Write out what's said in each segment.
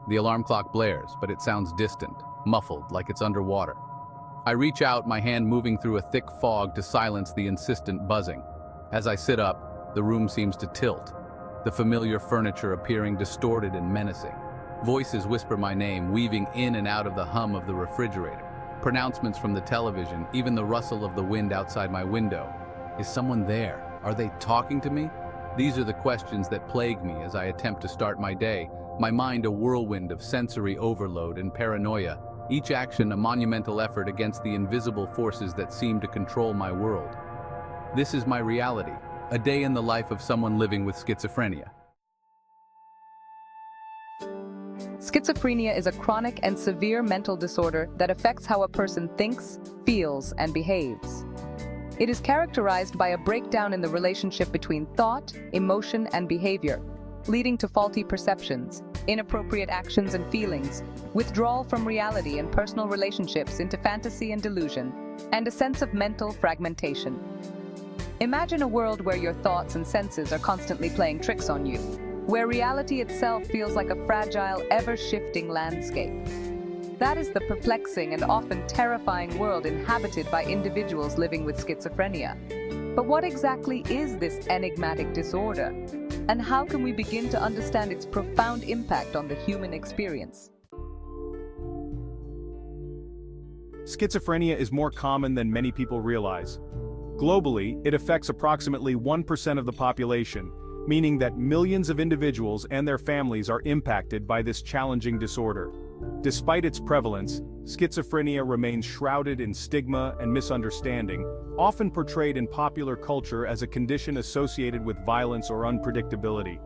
The alarm clock blares, but it sounds distant, muffled, like it's underwater. I reach out, my hand moving through a thick fog to silence the insistent buzzing. As I sit up, the room seems to tilt, the familiar furniture appearing distorted and menacing. Voices whisper my name, weaving in and out of the hum of the refrigerator. Pronouncements from the television, even the rustle of the wind outside my window. Is someone there? Are they talking to me? These are the questions that plague me as I attempt to start my day, my mind a whirlwind of sensory overload and paranoia, each action a monumental effort against the invisible forces that seem to control my world. This is my reality, a day in the life of someone living with schizophrenia. Schizophrenia is a chronic and severe mental disorder that affects how a person thinks, feels, and behaves. It is characterized by a breakdown in the relationship between thought, emotion, and behavior, leading to faulty perceptions, inappropriate actions and feelings, withdrawal from reality and personal relationships into fantasy and delusion, and a sense of mental fragmentation. Imagine a world where your thoughts and senses are constantly playing tricks on you, where reality itself feels like a fragile, ever-shifting landscape. That is the perplexing and often terrifying world inhabited by individuals living with schizophrenia. But what exactly is this enigmatic disorder? And how can we begin to understand its profound impact on the human experience? Schizophrenia is more common than many people realize. Globally, it affects approximately 1% of the population, meaning that millions of individuals and their families are impacted by this challenging disorder. Despite its prevalence, schizophrenia remains shrouded in stigma and misunderstanding, often portrayed in popular culture as a condition associated with violence or unpredictability.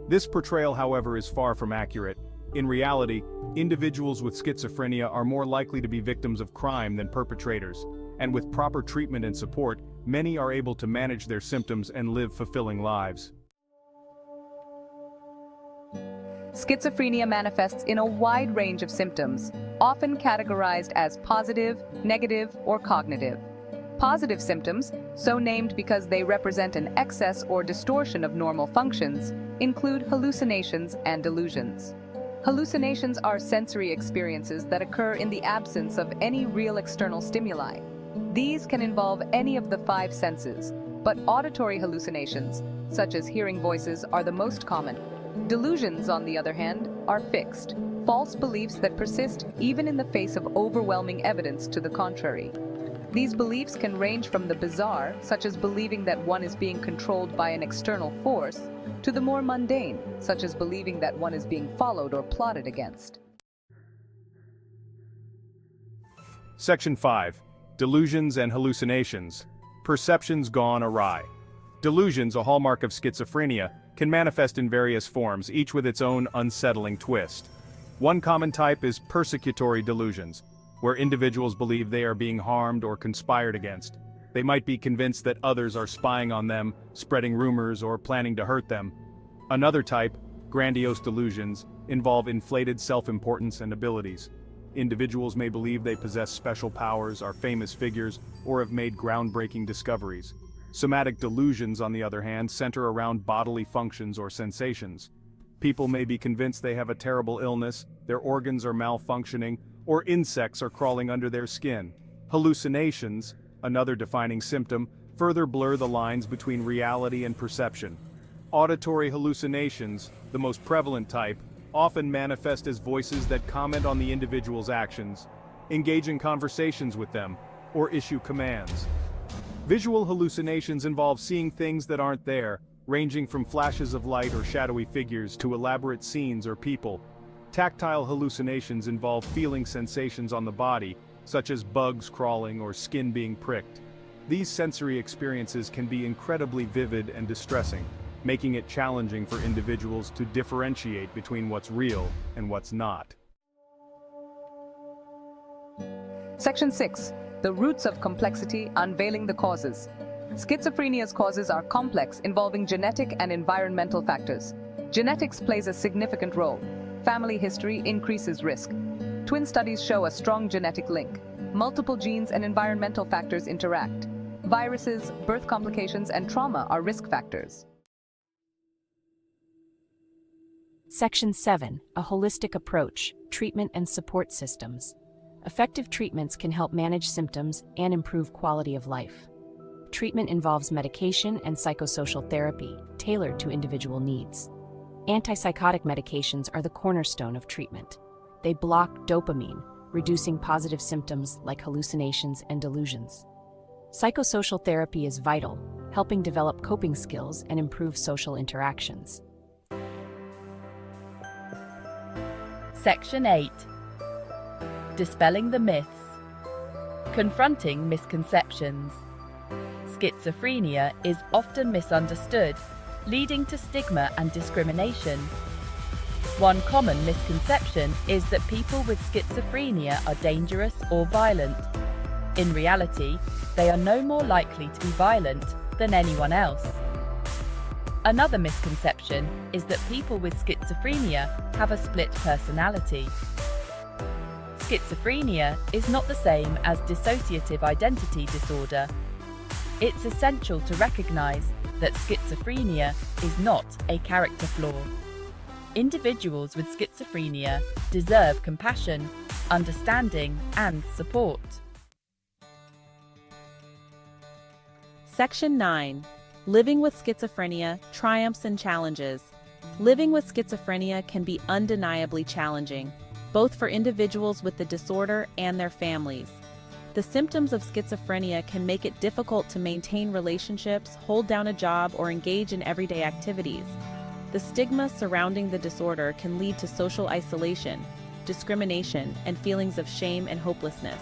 This portrayal, however, is far from accurate. In reality, individuals with schizophrenia are more likely to be victims of crime than perpetrators, and with proper treatment and support, many are able to manage their symptoms and live fulfilling lives. Schizophrenia manifests in a wide range of symptoms, often categorized as positive, negative, or cognitive. Positive symptoms, so named because they represent an excess or distortion of normal functions, include hallucinations and delusions. Hallucinations are sensory experiences that occur in the absence of any real external stimuli. These can involve any of the 5 senses, but auditory hallucinations, such as hearing voices, are the most common. Delusions, on the other hand, are fixed, false beliefs that persist even in the face of overwhelming evidence to the contrary. These beliefs can range from the bizarre, such as believing that one is being controlled by an external force, to the more mundane, such as believing that one is being followed or plotted against. Section 5. Delusions and hallucinations. Perceptions gone awry. Delusions, a hallmark of schizophrenia, can manifest in various forms, each with its own unsettling twist. One common type is persecutory delusions, where individuals believe they are being harmed or conspired against. They might be convinced that others are spying on them, spreading rumors, or planning to hurt them. Another type, grandiose delusions, involve inflated self-importance and abilities. Individuals may believe they possess special powers, are famous figures, or have made groundbreaking discoveries. Somatic delusions, on the other hand, center around bodily functions or sensations. People may be convinced they have a terrible illness, their organs are malfunctioning, or insects are crawling under their skin. Hallucinations, another defining symptom, further blur the lines between reality and perception. Auditory hallucinations, the most prevalent type, often manifest as voices that comment on the individual's actions, engage in conversations with them, or issue commands. Visual hallucinations involve seeing things that aren't there, ranging from flashes of light or shadowy figures to elaborate scenes or people. Tactile hallucinations involve feeling sensations on the body, such as bugs crawling or skin being pricked. These sensory experiences can be incredibly vivid and distressing, making it challenging for individuals to differentiate between what's real and what's not. Section 6. The roots of complexity, unveiling the causes. Schizophrenia's causes are complex, involving genetic and environmental factors. Genetics plays a significant role. Family history increases risk. Twin studies show a strong genetic link. Multiple genes and environmental factors interact. Viruses, birth complications, and trauma are risk factors. Section 7, a holistic approach, treatment and support systems. Effective treatments can help manage symptoms and improve quality of life. Treatment involves medication and psychosocial therapy, tailored to individual needs. Antipsychotic medications are the cornerstone of treatment. They block dopamine, reducing positive symptoms like hallucinations and delusions. Psychosocial therapy is vital, helping develop coping skills and improve social interactions. Section 8. Dispelling the myths. Confronting misconceptions. Schizophrenia is often misunderstood, leading to stigma and discrimination. One common misconception is that people with schizophrenia are dangerous or violent. In reality, they are no more likely to be violent than anyone else. Another misconception is that people with schizophrenia have a split personality. Schizophrenia is not the same as dissociative identity disorder. It's essential to recognize that schizophrenia is not a character flaw. Individuals with schizophrenia deserve compassion, understanding, and support. Section 9. Living with schizophrenia, triumphs and challenges. Living with schizophrenia can be undeniably challenging, both for individuals with the disorder and their families. The symptoms of schizophrenia can make it difficult to maintain relationships, hold down a job, or engage in everyday activities. The stigma surrounding the disorder can lead to social isolation, discrimination, and feelings of shame and hopelessness.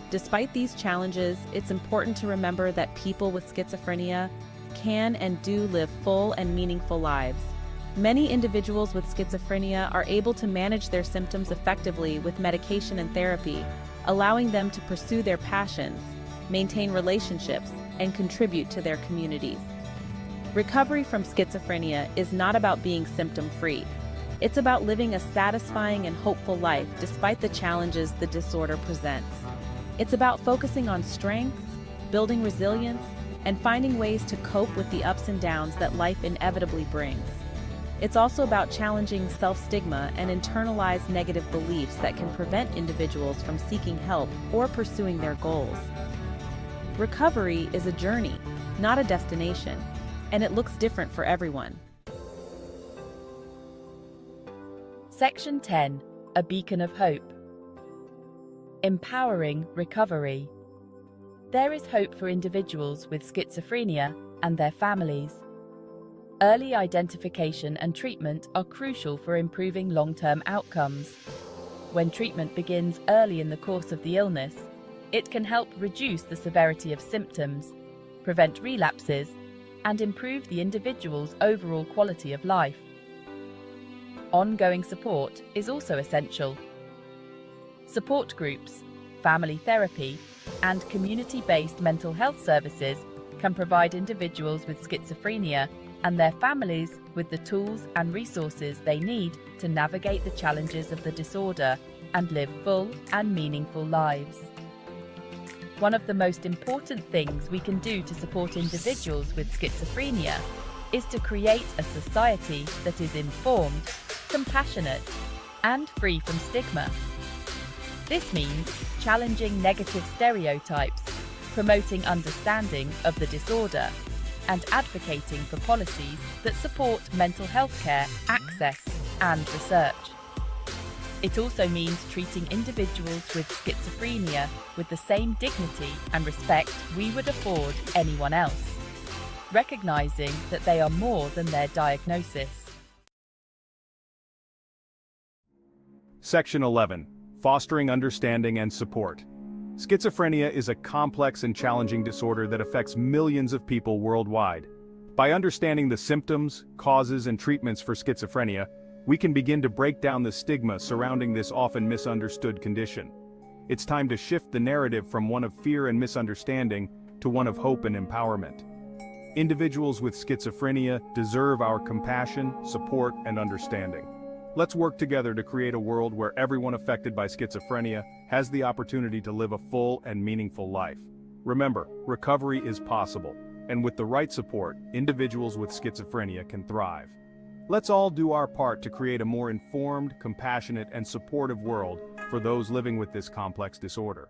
Despite these challenges, it's important to remember that people with schizophrenia can and do live full and meaningful lives. Many individuals with schizophrenia are able to manage their symptoms effectively with medication and therapy, allowing them to pursue their passions, maintain relationships, and contribute to their communities. Recovery from schizophrenia is not about being symptom-free. It's about living a satisfying and hopeful life despite the challenges the disorder presents. It's about focusing on strengths, building resilience, and finding ways to cope with the ups and downs that life inevitably brings. It's also about challenging self-stigma and internalized negative beliefs that can prevent individuals from seeking help or pursuing their goals. Recovery is a journey, not a destination, and it looks different for everyone. Section 10. A beacon of hope. Empowering recovery. There is hope for individuals with schizophrenia and their families. Early identification and treatment are crucial for improving long-term outcomes. When treatment begins early in the course of the illness, it can help reduce the severity of symptoms, prevent relapses, and improve the individual's overall quality of life. Ongoing support is also essential. Support groups, family therapy, and community-based mental health services can provide individuals with schizophrenia and their families with the tools and resources they need to navigate the challenges of the disorder and live full and meaningful lives. One of the most important things we can do to support individuals with schizophrenia is to create a society that is informed, compassionate, and free from stigma. This means challenging negative stereotypes, promoting understanding of the disorder, and advocating for policies that support mental health care access and research. It also means treating individuals with schizophrenia with the same dignity and respect we would afford anyone else, recognizing that they are more than their diagnosis. Section 11. Fostering understanding and support. Schizophrenia is a complex and challenging disorder that affects millions of people worldwide. By understanding the symptoms, causes, and treatments for schizophrenia, we can begin to break down the stigma surrounding this often misunderstood condition. It's time to shift the narrative from one of fear and misunderstanding to one of hope and empowerment. Individuals with schizophrenia deserve our compassion, support, and understanding. Let's work together to create a world where everyone affected by schizophrenia has the opportunity to live a full and meaningful life. Remember, recovery is possible, and with the right support, individuals with schizophrenia can thrive. Let's all do our part to create a more informed, compassionate, and supportive world for those living with this complex disorder.